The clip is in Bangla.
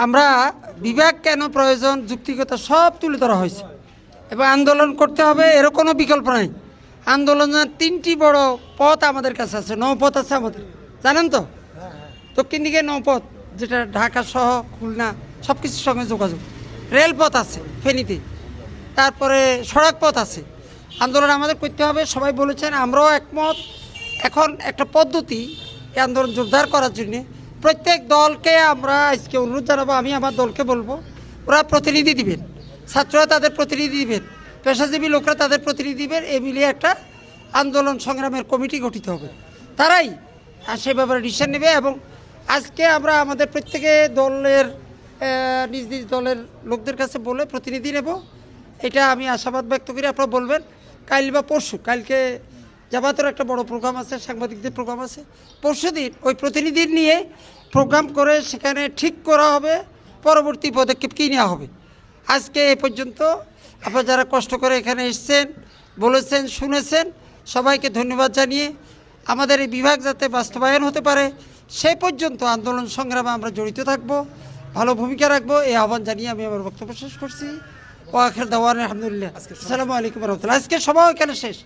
আমরা বিভাগ কেন প্রয়োজন যুক্তিগত সব তুলে ধরা হয়েছে এবং আন্দোলন করতে হবে এরও কোনো বিকল্প নাই। আন্দোলনের 3টি বড় পথ আমাদের কাছে আছে, নৌপথ আছে আমাদের, জানেন তো? দক্ষিণ দিকে নৌপথ, যেটা ঢাকা সহ খুলনা সব কিছুর সঙ্গে যোগাযোগ, রেলপথ আছে ফেনীতে, তারপরে সড়ক পথ আছে। আন্দোলন আমাদের করতে হবে, সবাই বলেছেন, আমরাও একমত। এখন একটা পদ্ধতি এই আন্দোলন জোরদার করার জন্যে প্রত্যেক দলকে আমরা আজকে অনুরোধ জানাবো, আমি আমার দলকে বলবো ওরা প্রতিনিধি দিবেন, ছাত্ররা তাদের প্রতিনিধি দিবেন, পেশাজীবী লোকরা তাদের প্রতিনিধি দিবেন, এ মিলিয়ে একটা আন্দোলন সংগ্রামের কমিটি গঠিত হবে, তারাই সে ব্যাপারে ডিসিশন নেবে। এবং আজকে আমরা আমাদের প্রত্যেকে দলের নিজ নিজ দলের লোকদের কাছে বলে প্রতিনিধি নেব, এটা আমি আশাবাদ ব্যক্ত করি। আপনারা বলবেন কাল বা পরশু, কালকে জামাতের একটা বড় প্রোগ্রাম আছে, সাংবাদিকদের প্রোগ্রাম আছে, পরশু দিন ওই প্রতিনিধির নিয়ে প্রোগ্রাম করে সেখানে ঠিক করা হবে পরবর্তী পদক্ষেপ কী নেওয়া হবে। আজকে এ পর্যন্ত আপনারা যারা কষ্ট করে এখানে এসেছেন, বলেছেন, শুনেছেন, সবাইকে ধন্যবাদ জানিয়ে আমাদের এই বিভাগ যাতে বাস্তবায়ন হতে পারে সেই পর্যন্ত আন্দোলন সংগ্রামে আমরা জড়িত থাকব, ভালো ভূমিকা রাখবো, এই আহ্বান জানিয়ে আমি আমার বক্তব্য শেষ করছি। ও আখির দাওয়ান আলহামদুলিল্লাহ, আসসালামু আলাইকুম রহমতুল্লাহ। আজকে সবাই এখানে শেষ।